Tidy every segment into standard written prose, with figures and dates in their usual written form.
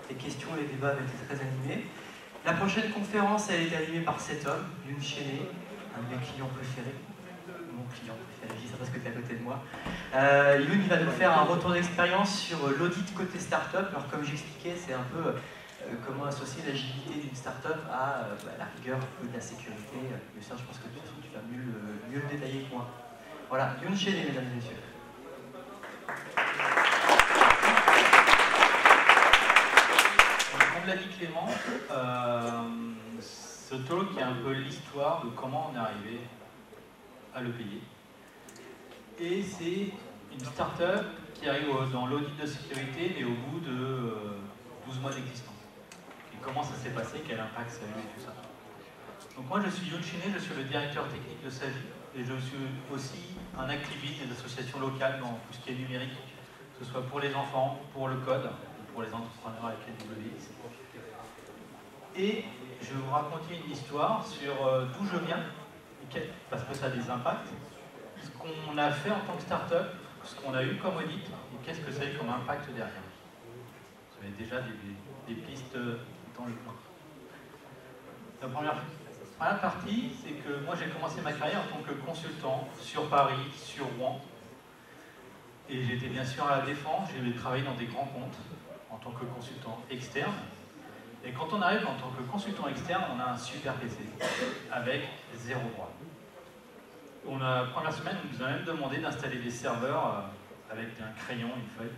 Les questions et les débats avaient été très animés. La prochaine conférence, elle est animée par cet homme, Youn Cheney, un de mes clients préférés. Mon client préféré, je dis ça parce que tu es à côté de moi. Youn, il va nous faire un retour d'expérience sur l'audit côté startup. Alors, comme j'expliquais, c'est un peu comment associer l'agilité d'une startup à la rigueur de la sécurité. Mais ça, je pense que de toute façon, tu vas mieux le détailler que moi. Voilà, Youn Cheney, mesdames et messieurs. Comme l'a dit Clément, ce talk est un peu l'histoire de comment on est arrivé à le payer. Et c'est une start-up qui arrive dans l'audit de sécurité, mais au bout de 12 mois d'existence. Et comment ça s'est passé, quel impact ça a eu et tout ça. Donc moi je suis Youn Cheney, je suis le directeur technique de Sagi, et je suis aussi un activiste des associations locales dans tout ce qui est numérique, que ce soit pour les enfants, pour le code, pour les entrepreneurs avec les WX. Et je vais vous raconter une histoire sur d'où je viens, parce que ça a des impacts, ce qu'on a fait en tant que start-up, ce qu'on a eu comme audit, et qu'est-ce que ça a eu comme impact derrière. Vous avez déjà des pistes dans le plan. La première partie, c'est que moi j'ai commencé ma carrière en tant que consultant sur Paris, sur Rouen. Et j'étais bien sûr à la Défense, j'ai travaillé dans des grands comptes en tant que consultant externe. Et quand on arrive en tant que consultant externe, on a un super PC avec 0 droit. La première semaine, on nous a même demandé d'installer des serveurs avec un crayon, une feuille.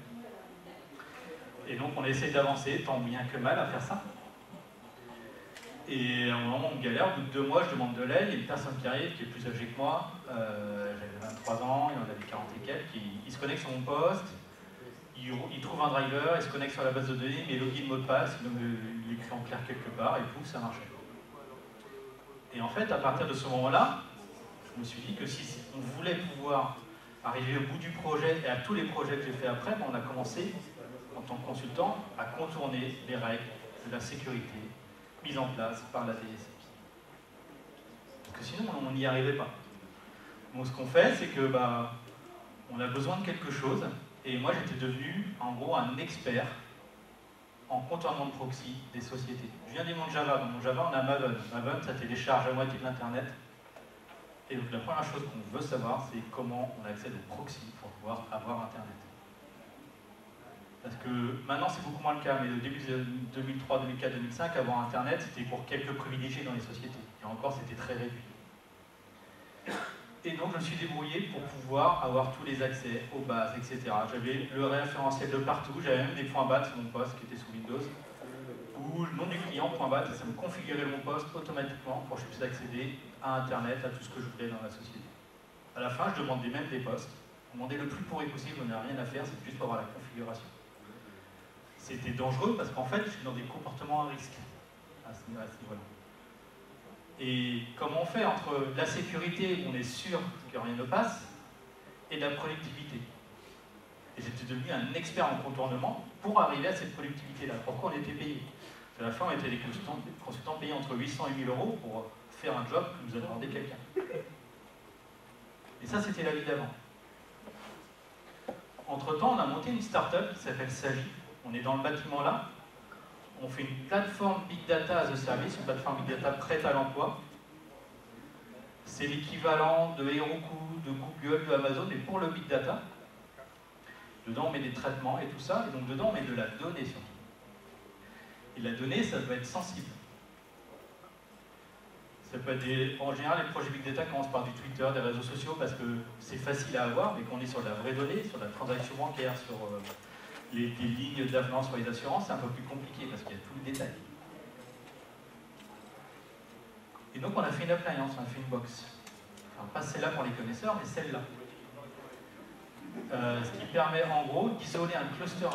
Et donc on essaie d'avancer, tant bien que mal, à faire ça. Et à un moment, on galère, au bout de 2 mois, je demande de l'aide, il y a une personne qui arrive, qui est plus âgée que moi, j'avais 23 ans, il en avait 40 et quelques, il se connecte sur mon poste, il trouve un driver, il se connecte sur la base de données, mais il login le mot de passe, il écrit en clair quelque part, et pouf, ça marchait. Et en fait, à partir de ce moment-là, je me suis dit que si on voulait pouvoir arriver au bout du projet, et à tous les projets que j'ai fait après, on a commencé, en tant que consultant, à contourner les règles de la sécurité, mise en place par la DSI. Parce que sinon, on n'y arrivait pas. Donc ce qu'on fait, c'est que on a besoin de quelque chose, et moi j'étais devenu en gros un expert en contournement de proxy des sociétés. Je viens du monde Java. Dans mon Java, on a Maven. Maven, ça télécharge à moitié de l'Internet. Et donc la première chose qu'on veut savoir, c'est comment on accède au proxy pour pouvoir avoir Internet. Parce que maintenant c'est beaucoup moins le cas, mais au début de 2003, 2004, 2005, avoir Internet, c'était pour quelques privilégiés dans les sociétés. Et encore, c'était très réduit. Et donc je me suis débrouillé pour pouvoir avoir tous les accès aux bases, etc. J'avais le référentiel de partout, j'avais même des points .bat sur mon poste qui était sous Windows, où le nom du client, .bat, ça me configurait mon poste automatiquement pour que je puisse accéder à Internet, à tout ce que je voulais dans la société. À la fin, je demandais même des postes. Je demandais le plus pourri possible, on n'a rien à faire, c'est juste pour avoir la configuration. C'était dangereux parce qu'en fait, je suis dans des comportements à risque à ce niveau-là. Et comment on fait entre la sécurité, où on est sûr que rien ne passe, et la productivité. Et j'étais devenu un expert en contournement pour arriver à cette productivité-là. Pourquoi on était payé? À la fin, on était des consultants payés entre 800 et 1000 euros pour faire un job que nous a demandé quelqu'un. Et ça, c'était la vie d'avant. Entre-temps, on a monté une start-up qui s'appelle Sagi. On est dans le bâtiment là. On fait une plateforme Big Data as a Service, une plateforme Big Data prête à l'emploi. C'est l'équivalent de Heroku, de Google, de Amazon, mais pour le Big Data. Dedans, on met des traitements et tout ça, et donc dedans, on met de la donnée surtout. Et la donnée, ça doit être sensible. Ça peut être en général, les projets Big Data commencent par du Twitter, des réseaux sociaux, parce que c'est facile à avoir, mais qu'on est sur de la vraie donnée, sur la transaction bancaire, sur des lignes d'avenant sur les assurances, c'est un peu plus compliqué, parce qu'il y a tout le détail. Et donc on a fait une appliance, on a fait une box. Enfin, pas celle-là pour les connaisseurs, mais celle-là. Ce qui permet en gros d'isoler un cluster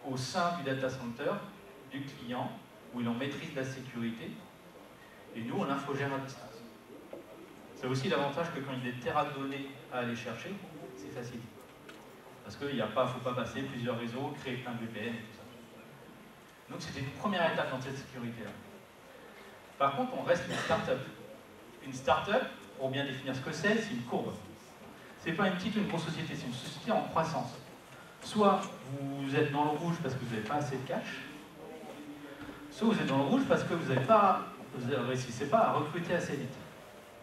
au sein du data center du client, où il en maîtrise la sécurité, et nous on l'infogère à distance. C'est aussi l'avantage que quand il y a des terras de données à aller chercher, c'est facile. Parce qu'il ne faut pas passer plusieurs réseaux, créer plein de VPN et tout ça. Donc c'était une première étape dans cette sécurité-là. Par contre, on reste une start-up. Une start-up, pour bien définir ce que c'est une courbe. Ce n'est pas une petite ou une grosse société, c'est une société en croissance. Soit vous êtes dans le rouge parce que vous n'avez pas assez de cash, soit vous êtes dans le rouge parce que vous ne réussissez pas à recruter assez vite.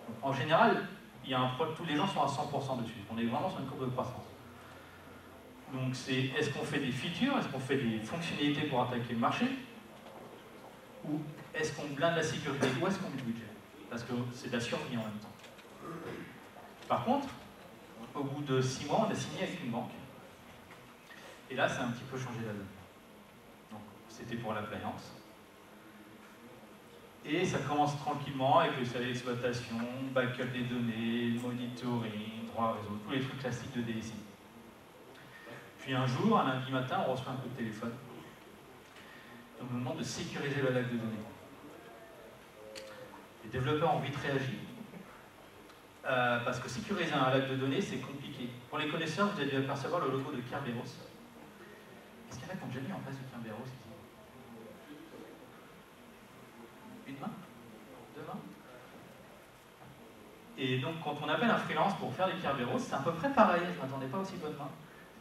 Donc, en général, tous les gens sont à 100% dessus. On est vraiment sur une courbe de croissance. Donc c'est, est-ce qu'on fait des features, est-ce qu'on fait des fonctionnalités pour attaquer le marché, ou est-ce qu'on blinde la sécurité, ou est-ce qu'on met le budget? Parce que c'est de la survie en même temps. Par contre, au bout de 6 mois, on a signé avec une banque. Et là, ça a un petit peu changé la donne. Donc, c'était pour l'appliance. Et ça commence tranquillement avec le service d'exploitation, backup des données, monitoring, droit à réseau, tous les trucs classiques de DSI. Puis un jour, un lundi matin, on reçoit un coup de téléphone. On nous demande de sécuriser le lac de données. Les développeurs ont vite réagi. Parce que sécuriser un lac de données, c'est compliqué. Pour les connaisseurs, vous avez dû apercevoir le logo de Kerberos. Est-ce qu'il y en a qui ont déjà mis en place du Kerberos ici? Une main? 2 mains? Et donc, quand on appelle un freelance pour faire des Kerberos, c'est à peu près pareil. Je ne m'attendais pas aussi bonne main.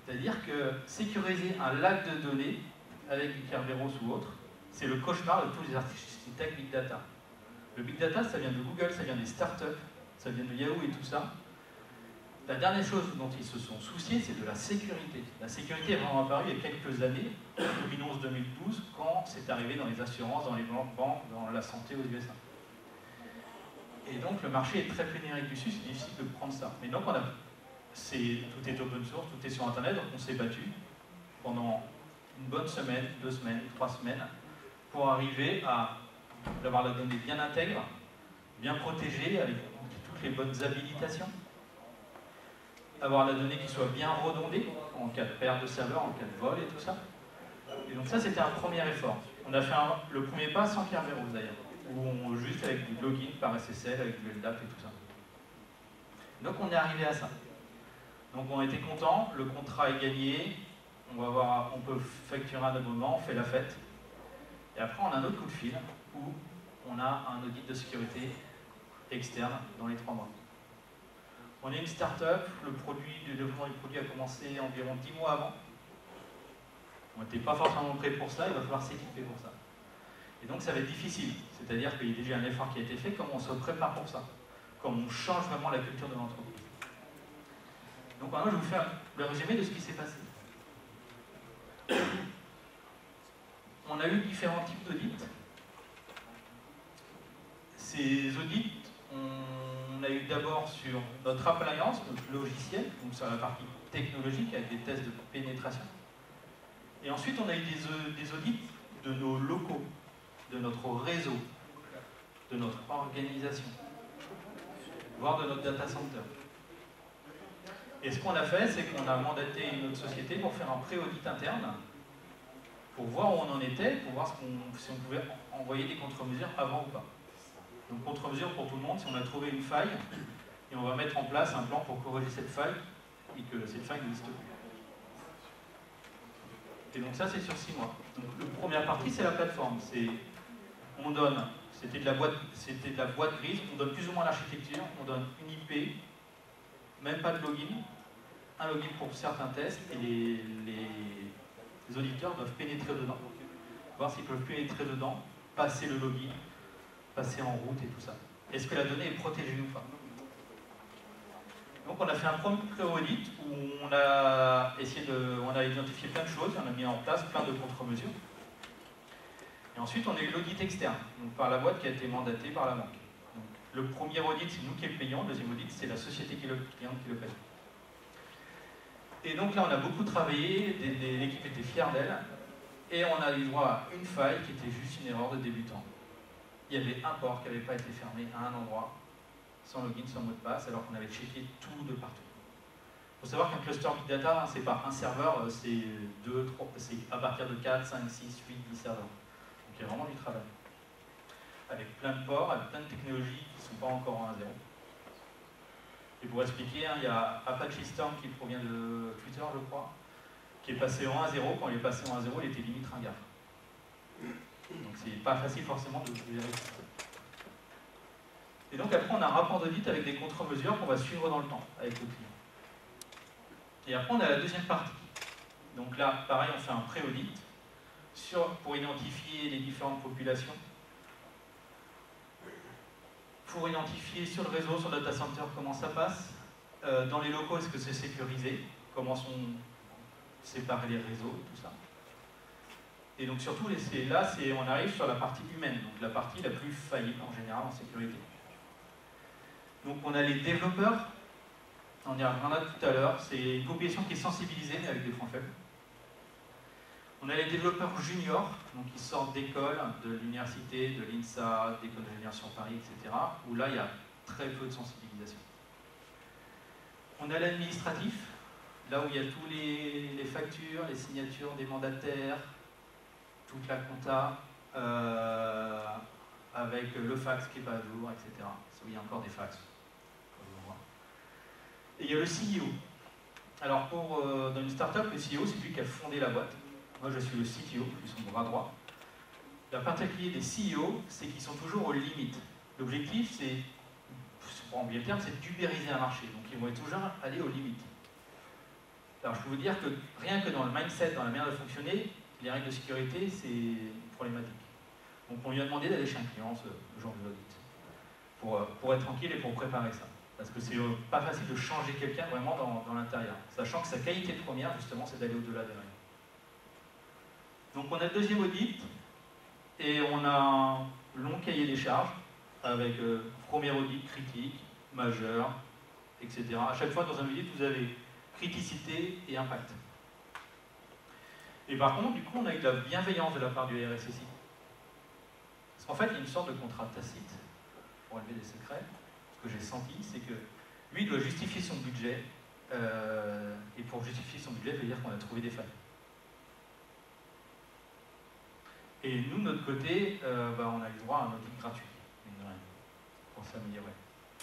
C'est-à-dire que sécuriser un lac de données avec du Kerberos ou autre, c'est le cauchemar de tous les architectes Big Data. Le Big Data, ça vient de Google, ça vient des startups, ça vient de Yahoo et tout ça. La dernière chose dont ils se sont souciés, c'est de la sécurité. La sécurité est vraiment apparue il y a quelques années, 2011-2012, quand c'est arrivé dans les assurances, dans les banques, dans la santé aux USA. Et donc le marché est très pénurique dessus, c'est difficile de prendre ça. Mais donc tout est open source, tout est sur Internet, donc on s'est battu pendant une bonne semaine, 2 semaines, 3 semaines, pour arriver à avoir la donnée bien intègre, bien protégée, avec toutes les bonnes habilitations, avoir la donnée qui soit bien redondée, en cas de perte de serveur, en cas de vol et tout ça. Et donc ça, c'était un premier effort. On a fait le premier pas sans Kerberos d'ailleurs, où juste avec du login par SSL, avec du LDAP et tout ça. Donc on est arrivé à ça. Donc on était contents, le contrat est gagné, on peut facturer un abonnement, on fait la fête. Et après on a un autre coup de fil où on a un audit de sécurité externe dans les 3 mois. On est une start-up, le développement du produit a commencé environ 10 mois avant. On n'était pas forcément prêt pour ça, il va falloir s'équiper pour ça. Et donc ça va être difficile, c'est-à-dire qu'il y a déjà un effort qui a été fait, comment on se prépare pour ça, comment on change vraiment la culture de l'entreprise. Donc maintenant je vais vous faire le résumé de ce qui s'est passé. On a eu différents types d'audits. Ces audits, on a eu d'abord sur notre appliance, notre logiciel, donc sur la partie technologique avec des tests de pénétration. Et ensuite, on a eu des audits de nos locaux, de notre réseau, de notre organisation, voire de notre data center. Et ce qu'on a fait, c'est qu'on a mandaté une autre société pour faire un pré-audit interne, pour voir où on en était, pour voir si on pouvait envoyer des contre-mesures avant ou pas. Donc contre-mesure pour tout le monde, si on a trouvé une faille, et on va mettre en place un plan pour corriger cette faille, et que cette faille n'existe plus. Et donc ça, c'est sur 6 mois. Donc la première partie, c'est la plateforme. C'était de la boîte grise, on donne plus ou moins l'architecture, on donne une IP, même pas de login, un login pour certains tests, et les auditeurs doivent pénétrer dedans, voir s'ils peuvent pénétrer dedans, passer le login, passer en route et tout ça. Est-ce que la donnée est protégée ou pas? Donc on a fait un premier pré-audit où on a identifié plein de choses, on a mis en place plein de contre-mesures. Et ensuite on a eu l'audit externe, donc par la boîte qui a été mandatée par la banque. Donc, le premier audit, c'est nous qui le payons, le deuxième audit, c'est la société qui le paye. Et donc là on a beaucoup travaillé, l'équipe était fière d'elle, et on a eu droit à une faille qui était juste une erreur de débutant. Il y avait un port qui n'avait pas été fermé à un endroit, sans login, sans mot de passe, alors qu'on avait checké tout de partout. Il faut savoir qu'un cluster Big Data, c'est pas un serveur, c'est à partir de 4, 5, 6, 8, 10 serveurs. Donc il y a vraiment du travail. Avec plein de ports, avec plein de technologies qui ne sont pas encore en 1.0. Et pour expliquer, il y a Apache Storm qui provient de Twitter, je crois, qui est passé en 1.0. Quand il est passé en 1.0, il était limite ringard. Donc c'est pas facile forcément de gérer ça. Et donc après on a un rapport d'audit avec des contre-mesures qu'on va suivre dans le temps avec le client. Et après on a la deuxième partie. Donc là, pareil, on fait un pré-audit pour identifier les différentes populations, pour identifier sur le réseau, sur le data center, comment ça passe, dans les locaux, est-ce que c'est sécurisé, comment sont séparés les réseaux, tout ça. Et donc surtout, là, on arrive sur la partie humaine, donc la partie la plus faillible en général en sécurité. Donc on a les développeurs, on y reviendra tout à l'heure, c'est une population qui est sensibilisée mais avec des points faibles. On a les développeurs juniors, donc qui sortent d'écoles, de l'université, de l'INSA, d'école d'ingénieurs sur Paris, etc., où là il y a très peu de sensibilisation. On a l'administratif, là où il y a tous les factures, les signatures des mandataires, toute la compta, avec le fax qui n'est pas à jour, etc. Il y a encore des fax. Et il y a le CEO. Alors dans une startup, le CEO, c'est lui qui a fondé la boîte. Moi, je suis le CTO, je suis son bras droit. La particularité des CEO, c'est qu'ils sont toujours aux limites. L'objectif, c'est, pour oublier le terme, c'est d'ubériser un marché. Donc, ils vont toujours aller aux limites. Alors, je peux vous dire que rien que dans le mindset, dans la manière de fonctionner, les règles de sécurité, c'est problématique. Donc, on lui a demandé d'aller chez un client ce jour de l'audit, pour être tranquille et pour préparer ça. Parce que c'est pas facile de changer quelqu'un vraiment dans l'intérieur. Sachant que sa qualité première, justement, c'est d'aller au-delà des règles. Donc on a le deuxième audit, et on a un long cahier des charges, avec premier audit critique, majeur, etc. À chaque fois dans un audit, vous avez criticité et impact. Et par contre, du coup, on a eu de la bienveillance de la part du RSSI. Parce qu'en fait, il y a une sorte de contrat tacite, pour élever des secrets. Ce que j'ai senti, c'est que lui, il doit justifier son budget, et pour justifier son budget, ça veut dire qu'on a trouvé des failles. Et nous, de notre côté, on a eu droit à un audit gratuit, pour s'améliorer.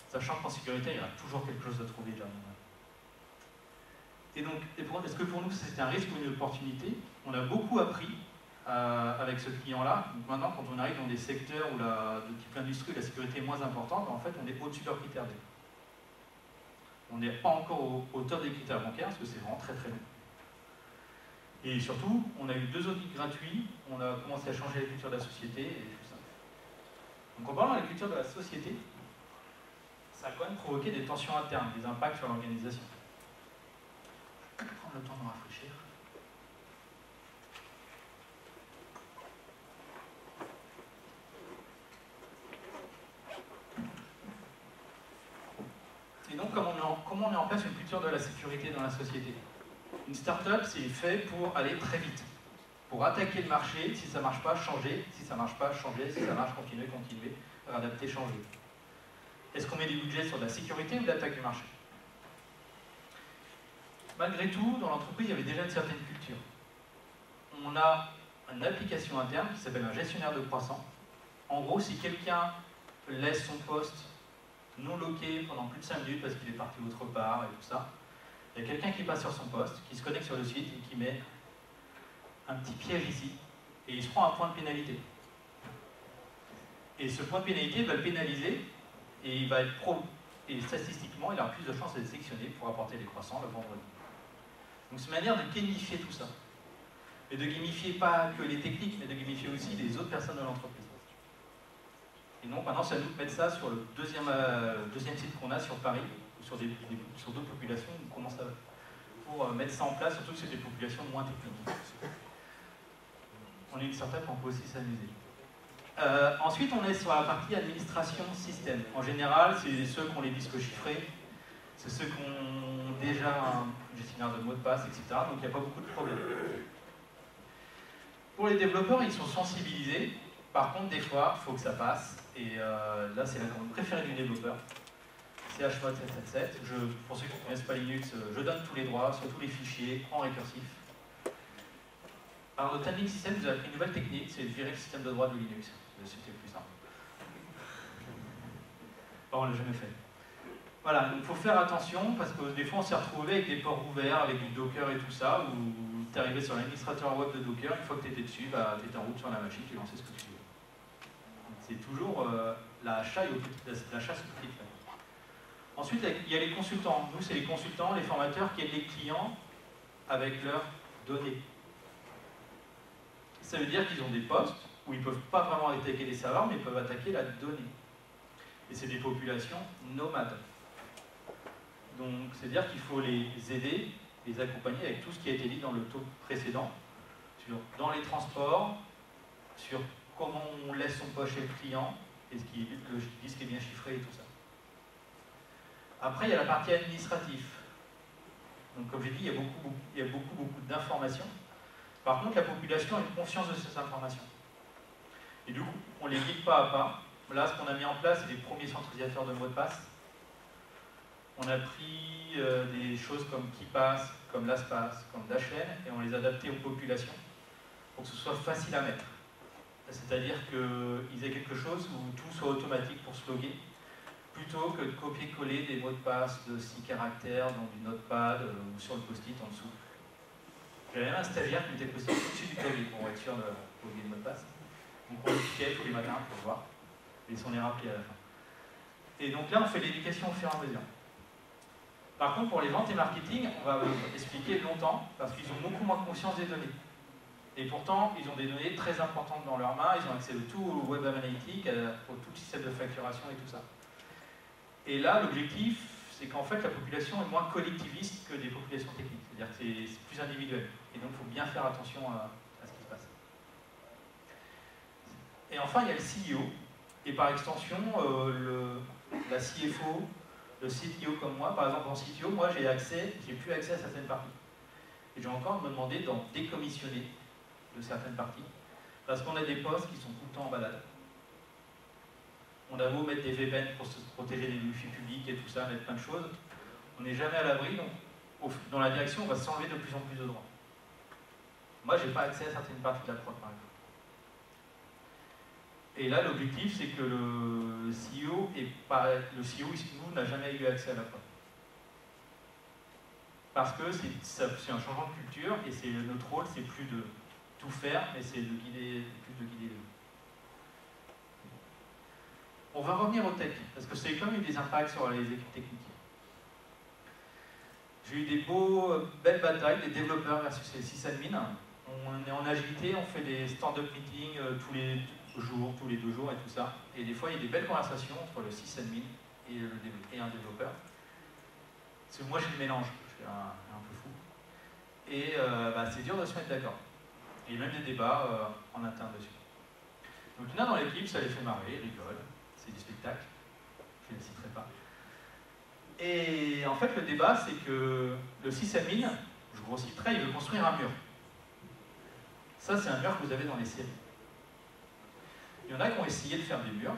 Sachant qu'en sécurité, il y aura toujours quelque chose à trouver déjà. Et donc, est-ce que pour nous, c'était un risque ou une opportunité? On a beaucoup appris avec ce client-là. Maintenant, quand on arrive dans des secteurs où de type industrie, la sécurité est moins importante, en fait, on est au-dessus de leurs critères D. On n'est pas encore au top des critères bancaires, parce que c'est vraiment très très long. Et surtout, on a eu 2 audits gratuits, on a commencé à changer la culture de la société et tout ça. Donc en parlant de la culture de la société, ça a quand même provoqué des tensions internes, des impacts sur l'organisation. Je vais prendre le temps de me rafraîchir. Et donc, comment on met en place une culture de la sécurité dans la société? Une start-up, c'est fait pour aller très vite. Pour attaquer le marché, si ça ne marche pas, changer. Si ça ne marche pas, changer. Si ça marche, continuer, adapter, changer. Est-ce qu'on met des budgets sur de la sécurité ou de l'attaque du marché? Malgré tout, dans l'entreprise, il y avait déjà une certaine culture. On a une application interne qui s'appelle un gestionnaire de croissance. En gros, si quelqu'un laisse son poste non loqué pendant plus de 5 minutes parce qu'il est parti autre part et tout ça, il y a quelqu'un qui passe sur son poste, qui se connecte sur le site et qui met un petit piège ici, et il se prend un point de pénalité. Et ce point de pénalité va le pénaliser, et il va être et statistiquement, il a plus de chances d'être sélectionné pour apporter des croissants le vendredi. Donc c'est une manière de gamifier tout ça. Et de gamifier pas que les techniques, mais de gamifier aussi les autres personnes de l'entreprise. Et donc maintenant, c'est à nous de mettre ça sur le deuxième site qu'on a sur Paris, ou sur d'autres populations, on commence pour mettre ça en place, surtout que c'est des populations moins techniques. On est une startup, on peut aussi s'amuser. Ensuite, on est sur la partie administration système. En général, c'est ceux qui ont les disques chiffrés, c'est ceux qui ont déjà un gestionnaire de mots de passe, etc. Donc il n'y a pas beaucoup de problèmes. Pour les développeurs, ils sont sensibilisés. Par contre, des fois, il faut que ça passe. Et là, c'est la commande préférée du développeur. chmod 777. Pour ceux qui ne connaissent pas Linux, je donne tous les droits sur tous les fichiers en récursif. Alors, le timing system nous a appris une nouvelle technique, c'est de virer le système de droit de Linux. C'était plus simple. Bon, on ne l'a jamais fait. Voilà, donc il faut faire attention parce que des fois on s'est retrouvé avec des ports ouverts, avec du Docker et tout ça, où tu es arrivé sur l'administrateur web de Docker, une fois que tu étais dessus, tu étais en route sur la machine, tu lançais ce que tu veux. C'est toujours la chasse aux petites feuilles. Ensuite, il y a les consultants. Nous, c'est les consultants, les formateurs qui aident les clients avec leurs données. Ça veut dire qu'ils ont des postes où ils ne peuvent pas vraiment attaquer les serveurs, mais ils peuvent attaquer la donnée. Et c'est des populations nomades. Donc, c'est-à-dire qu'il faut les aider, les accompagner avec tout ce qui a été dit dans le talk précédent, dans les transports, sur comment on laisse son poste chez le client, et le disque est bien chiffré et tout ça. Après, il y a la partie administrative. Donc, comme j'ai dit, il y a beaucoup d'informations. Par contre, la population a une conscience de ces informations. Et du coup, on les guide pas à pas. Là, ce qu'on a mis en place, c'est les premiers centralisateurs de mots de passe. On a pris des choses comme KeePass, comme LastPass, comme Dashlane, et on les a adaptés aux populations pour que ce soit facile à mettre. C'est-à-dire qu'ils aient quelque chose où tout soit automatique pour se loguer, plutôt que de copier-coller des mots de passe de 6 caractères dans du notepad ou sur le post-it en dessous. J'avais même un stagiaire qui mettait le post-it au-dessus du clavier pour être sûr de loguer le mot de passe. Donc on le cliquait tous les matins pour voir, et on les rappelait à la fin. Et donc là, on fait l'éducation au fur et à mesure. Par contre, pour les ventes et marketing, on va expliquer longtemps, parce qu'ils ont beaucoup moins conscience des données. Et pourtant, ils ont des données très importantes dans leurs mains, ils ont accès à tout au web analytique, au tout système de facturation et tout ça. Et là, l'objectif, c'est qu'en fait, la population est moins collectiviste que des populations techniques. C'est-à-dire que c'est plus individuel. Et donc, il faut bien faire attention à ce qui se passe. Et enfin, il y a le CEO, et par extension, la CFO, le CTO comme moi. Par exemple, en CTO, moi, j'ai plus accès à certaines parties. Et j'ai encore me demandé d'en décommissionner de certaines parties, parce qu'on a des postes qui sont tout le temps en balade. On a beau mettre des VPN pour se protéger des wifi publics et tout ça, mettre plein de choses, on n'est jamais à l'abri, donc dans la direction, on va s'enlever de plus en plus de droits. Moi, je n'ai pas accès à certaines parties de la prod, par exemple. Et là, l'objectif, c'est que le CEO, nous, n'a jamais eu accès à la prod. Parce que c'est un changement de culture, et notre rôle, c'est plus de tout faire, mais c'est plus de guider les gens. On va revenir au tech, parce que c'est quand même eu des impacts sur les équipes techniques. J'ai eu des belles batailles, des développeurs versus les sysadmins. On est en agilité, on fait des stand-up meetings tous les jours, tous les 2 jours et tout ça. Et des fois, il y a des belles conversations entre le sysadmin et un développeur. Parce que moi, j'ai le mélange, je suis un peu fou. Et c'est dur de se mettre d'accord. Et il y a même des débats en interne dessus. Donc il y en a dans l'équipe, ça les fait marrer, ils rigolent. C'est du spectacle, je ne le citerai pas. Et en fait, le débat, c'est que le sysadmin, je grossis le trait, il veut construire un mur. Ça, c'est un mur que vous avez dans les séries. Il y en a qui ont essayé de faire des murs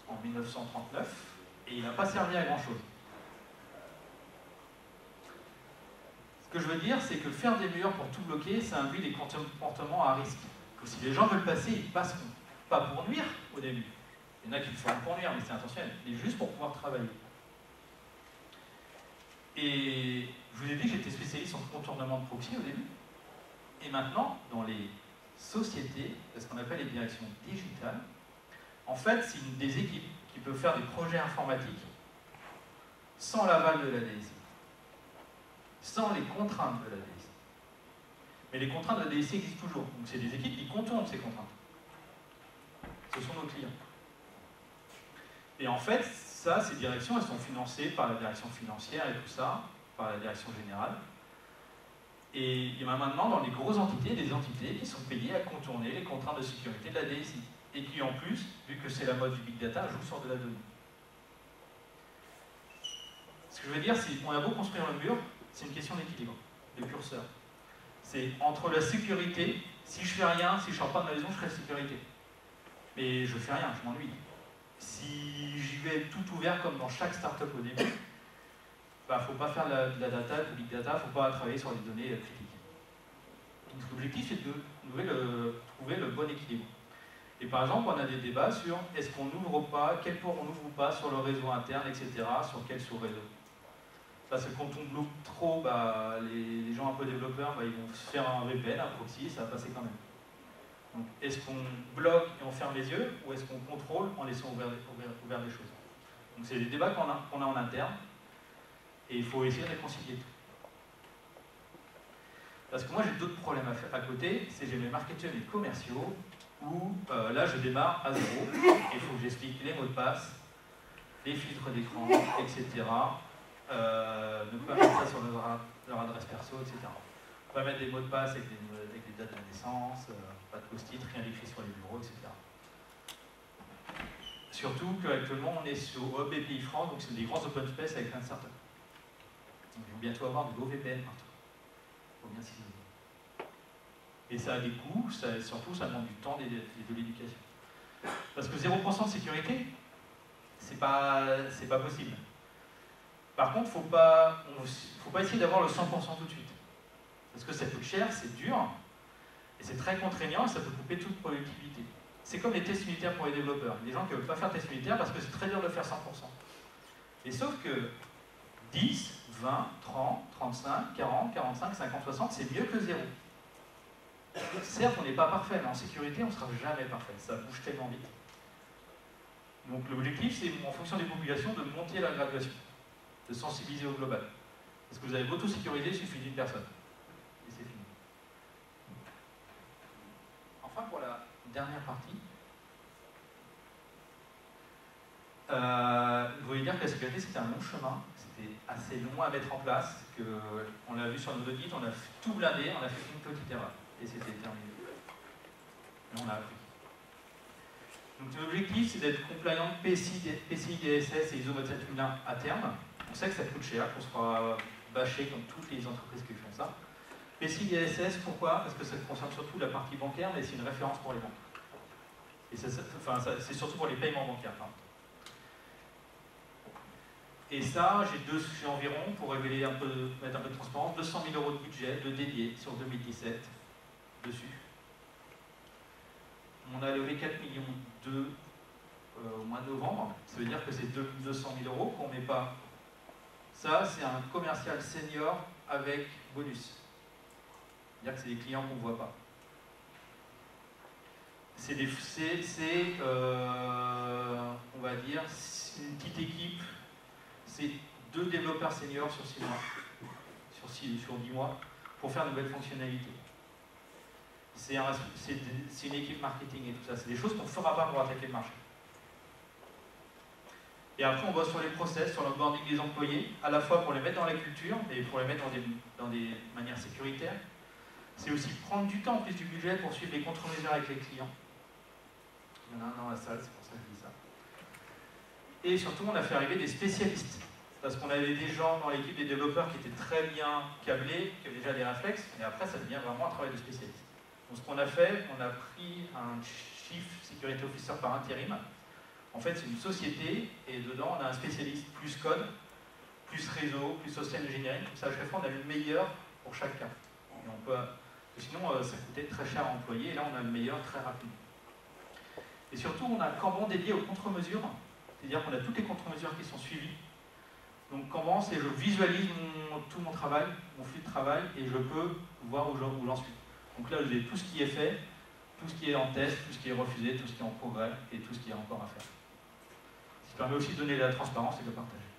en 1939, et il n'a pas servi à grand-chose. Ce que je veux dire, c'est que faire des murs pour tout bloquer, ça induit des comportements à risque. Que si les gens veulent passer, ils passeront. Pas pour nuire au début. Il y en a qui le feront pour nuire, mais c'est intentionnel. Mais juste pour pouvoir travailler. Et je vous ai dit que j'étais spécialiste en contournement de proxy au début. Et maintenant, dans les sociétés, ce qu'on appelle les directions digitales, en fait, c'est des équipes qui peuvent faire des projets informatiques sans l'aval de la DSI, sans les contraintes de la DSI. Mais les contraintes de la DSI existent toujours. Donc c'est des équipes qui contournent ces contraintes. Ce sont nos clients. Et en fait, ces directions, elles sont financées par la direction financière et tout ça, par la direction générale. Et il y a maintenant dans les grosses entités, des entités qui sont payées à contourner les contraintes de sécurité de la DSI. Et qui en plus, vu que c'est la mode du big data, jouent sur de la donnée. Ce que je veux dire, c'est qu'on a beau construire le mur, c'est une question d'équilibre, de curseur. C'est entre la sécurité, si je fais rien, si je sors pas de ma maison, je serai sécurité. Mais je fais rien, je m'ennuie. Si j'y vais tout ouvert comme dans chaque startup au début, faut pas faire de la data, du big data, faut pas travailler sur les données critiques. Donc l'objectif c'est de trouver le bon équilibre. Et par exemple, on a des débats sur est-ce qu'on n'ouvre pas, quel port on n'ouvre pas sur le réseau interne, etc., sur quel sous-réseau. Parce que quand on bloque trop, les gens un peu développeurs, ils vont se faire un VPN, un proxy, ça va passer quand même. Donc, est-ce qu'on bloque et on ferme les yeux, ou est-ce qu'on contrôle en laissant ouvert des choses? Donc c'est des débats qu'on a en interne, et il faut essayer de réconcilier tout. Parce que moi, j'ai d'autres problèmes à côté, c'est j'ai mes marketeurs et mes commerciaux, où là, je démarre à zéro, et il faut que j'explique les mots de passe, les filtres d'écran, etc. Ne pas mettre ça sur leur adresse perso, etc. Ne pas mettre des mots de passe avec des dates de naissance, pas de post-it, rien d'écrit sur les bureaux, etc. Surtout qu'actuellement, on est sur Hub BPI France, donc c'est des grands open space avec plein de startups. Donc, ils vont bientôt avoir de l'OVPN partout. Il faut bien s'y. Et ça a des coûts, surtout ça demande du temps et de l'éducation. Parce que 0% de sécurité, c'est pas possible. Par contre, faut pas essayer d'avoir le 100% tout de suite. Parce que ça coûte cher, c'est dur, et c'est très contraignant, et ça peut couper toute productivité. C'est comme les tests unitaires pour les développeurs. Il y a des gens qui ne veulent pas faire tests unitaires parce que c'est très dur de faire 100%. Et sauf que 10, 20, 30, 35, 40, 45, 50, 60, c'est mieux que 0. Certes, on n'est pas parfait, mais en sécurité, on ne sera jamais parfait. Ça bouge tellement vite. Donc l'objectif, c'est, en fonction des populations, de monter la graduation, de sensibiliser au global. Parce que vous avez auto-sécurisé, il suffit d'une personne. Et c'est fini. Enfin, pour la dernière partie, vous voyez dire que la sécurité, c'était un long chemin. C'était assez long à mettre en place. On l'a vu sur nos audits, on a tout blindé, on a fait une petite erreur. Et c'était terminé. Et on a appris. Donc l'objectif, c'est d'être compliant PCI DSS et ISO 27001 à terme. On sait que ça coûte cher, qu'on sera bâché comme toutes les entreprises qui font ça. PCI DSS, pourquoi? Parce que ça concerne surtout la partie bancaire, mais c'est une référence pour les banques. Et c'est surtout pour les paiements bancaires. Pardon. Et ça, j'ai environ, pour mettre un peu de transparence, 200 000 € de budget de dédié sur 2017 dessus. On a levé 4,2 millions au mois de novembre. Ça veut dire que c'est 200 000 € qu'on ne met pas. Ça, c'est un commercial senior avec bonus. C'est-à-dire que c'est des clients qu'on ne voit pas. C'est on va dire, une petite équipe. C'est 2 développeurs seniors sur 6 mois, sur 10 mois, pour faire de nouvelles fonctionnalités. C'est une équipe marketing et tout ça. C'est des choses qu'on ne fera pas pour attaquer le marché. Et après, on voit sur les process, sur l'onboarding des employés, à la fois pour les mettre dans la culture et pour les mettre dans des manières sécuritaires. C'est aussi prendre du temps, plus du budget, pour suivre les contre-mesures avec les clients. Il y en a un dans la salle, c'est pour ça que je dis ça. Et surtout, on a fait arriver des spécialistes. Parce qu'on avait des gens dans l'équipe, des développeurs qui étaient très bien câblés, qui avaient déjà des réflexes, et après, ça devient vraiment un travail de spécialiste. Donc, ce qu'on a fait, on a pris un Chief Security Officer par intérim. En fait, c'est une société, et dedans, on a un spécialiste plus code, plus réseau, plus social engineering. Comme ça, à chaque fois, on a le meilleur pour chaque cas. Et sinon, ça coûtait très cher à employer, et là, on a le meilleur très rapidement. Et surtout, on a un Kanban dédié aux contre-mesures, c'est-à-dire qu'on a toutes les contre-mesures qui sont suivies. Donc Kanban, c'est je visualise tout mon travail, mon flux de travail, et je peux voir où j'en suis. Donc là, j'ai tout ce qui est fait, tout ce qui est en test, tout ce qui est refusé, tout ce qui est en progrès, et tout ce qui est encore à faire. Ce qui permet aussi de donner de la transparence et de le partager.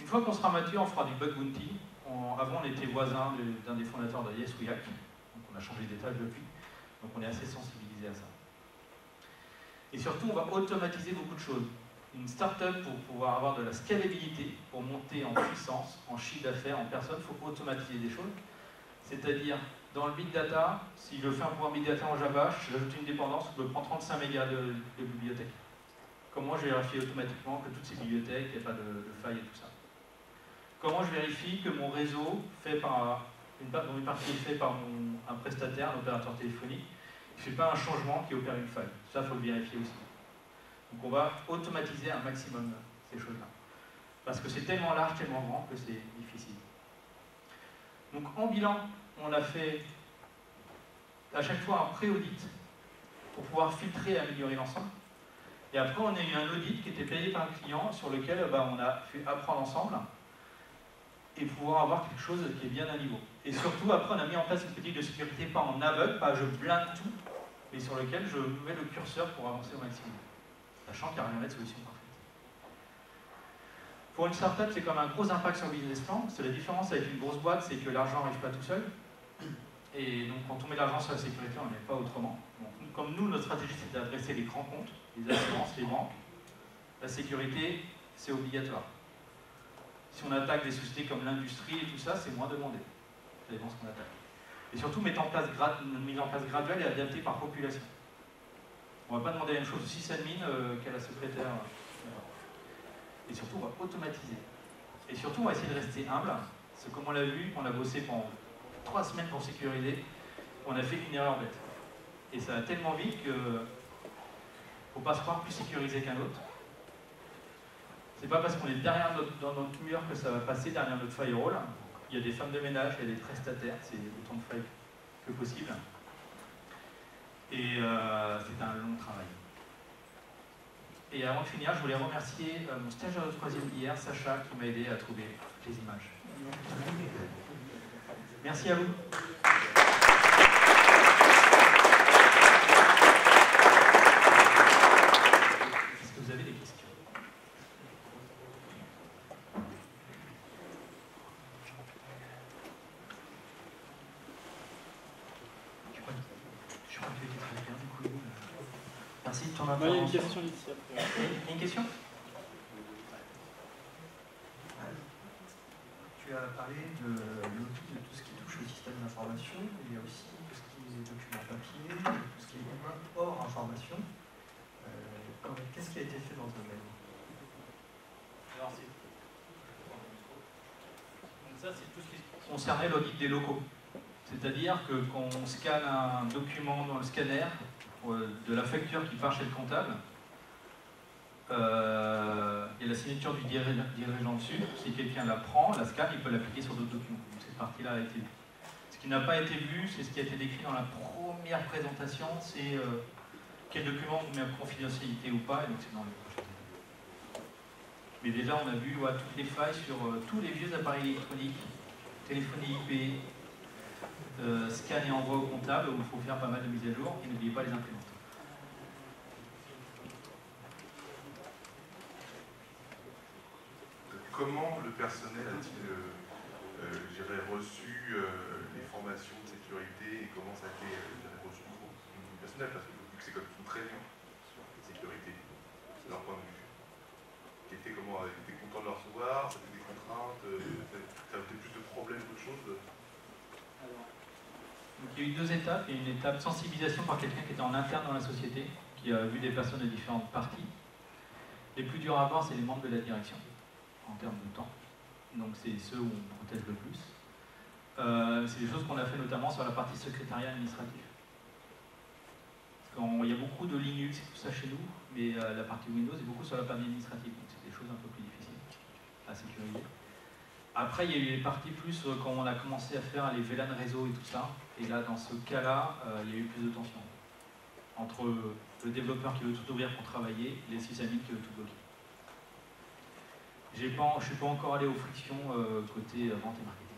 Une fois qu'on sera mature, on fera du bug bounty. Avant, on était voisin d'un des fondateurs de YesWeHack, donc on a changé d'étage depuis, donc on est assez sensibilisé à ça. Et surtout, on va automatiser beaucoup de choses. Une start-up, pour pouvoir avoir de la scalabilité, pour monter en puissance, en chiffre d'affaires, en personnes, il faut automatiser des choses. C'est-à-dire, dans le big data, si je fais un pouvoir big data en Java, j'ajoute une dépendance, je prends 35 mégas de bibliothèque. Comment je vérifie automatiquement que toutes ces bibliothèques, il n'y a pas de failles et tout ça? Comment je vérifie que mon réseau, dont une partie est faite par un prestataire, un opérateur téléphonique, ne fait pas un changement qui opère une faille? Ça, il faut le vérifier aussi. Donc on va automatiser un maximum ces choses-là. Parce que c'est tellement large, tellement grand que c'est difficile. Donc en bilan, on a fait à chaque fois un pré-audit pour pouvoir filtrer et améliorer l'ensemble. Et après, on a eu un audit qui était payé par le client sur lequel on a fait apprendre ensemble et pouvoir avoir quelque chose qui est bien à niveau. Et surtout, après, on a mis en place une politique de sécurité, pas en aveugle, pas je blinde tout, mais sur lequel je mets le curseur pour avancer au maximum. Sachant qu'il n'y a rien de solution parfaite. Pour une startup, c'est comme un gros impact sur le business plan. C'est la différence avec une grosse boîte, c'est que l'argent n'arrive pas tout seul. Et donc quand on met l'argent sur la sécurité, on n'est pas autrement. Donc, comme nous, notre stratégie, c'est d'adresser les grands comptes, les assurances, les banques. La sécurité, c'est obligatoire. Si on attaque des sociétés comme l'industrie et tout ça, c'est moins demandé. Ça dépend ce qu'on attaque. Et surtout, mettre en place une mise en place graduelle et adaptée par population. On ne va pas demander la même chose au sysadmin qu'à la secrétaire. Et surtout, on va automatiser. Et surtout, on va essayer de rester humble. C'est comme on l'a vu, on a bossé pendant 3 semaines pour sécuriser. On a fait une erreur bête. Et ça va tellement vite qu'il ne faut pas se croire plus sécurisé qu'un autre. C'est pas parce qu'on est derrière dans notre mur que ça va passer derrière notre firewall. Il y a des femmes de ménage, il y a des prestataires, c'est autant de failles que possible. Et c'est un long travail. Et avant de finir, je voulais remercier mon stagiaire de 3e d'hier, Sacha, qui m'a aidé à trouver les images. Merci à vous. Est-ce que vous avez des questions? Je crois que tu étais très bien, du coup. Merci de ton intervention. Il y a une question ici après. Il y a une question? Tu as parlé de l'audit de tout ce qui touche au système d'information, mais il y a aussi tout ce qui est documents papier, tout ce qui est humain hors information. Qu'est-ce qui a été fait dans ce domaine? Alors, ça, c'est tout ce qui concernait l'audit des locaux. C'est-à-dire que quand on scanne un document dans le scanner de la facture qui part chez le comptable, il y a la signature du dirigeant dessus. Si quelqu'un la prend, la scanne, il peut l'appliquer sur d'autres documents. Donc cette partie-là a été vue. Ce qui n'a pas été vu, c'est ce qui a été décrit dans la première présentation, c'est quel document vous met en confidentialité ou pas, et donc c'est dans les prochaines années. Mais déjà, on a vu toutes les failles sur tous les vieux appareils électroniques, téléphonie IP, scan et envoi au comptable, où il faut faire pas mal de mises à jour, et n'oubliez pas les imprimantes. Comment le personnel a-t-il reçu les formations de sécurité et comment ça a été reçu du personnel? Parce que vu que c'est comme une très bien la sécurité, de leur point de vue. Qui était comment? Ils étaient contents de le recevoir, c'était des contraintes, ça a été plus de problèmes qu'autre chose? Donc, il y a eu 2 étapes. Il y a une étape sensibilisation par quelqu'un qui était en interne dans la société, qui a vu des personnes de différentes parties. Les plus durs à voir, c'est les membres de la direction, en termes de temps. Donc c'est ceux où on protège le plus. C'est des choses qu'on a fait notamment sur la partie secrétariat administratif. Parce qu'il y a beaucoup de Linux et tout ça chez nous, mais la partie Windows est beaucoup sur la partie administrative. Donc c'est des choses un peu plus difficiles à sécuriser. Après, il y a eu les parties plus quand on a commencé à faire les VLAN réseau et tout ça. Et là, dans ce cas-là, il y a eu plus de tension entre le développeur qui veut tout ouvrir pour travailler et les sysadmins qui veulent tout bloquer. Je ne suis pas encore allé aux frictions côté vente et marketing.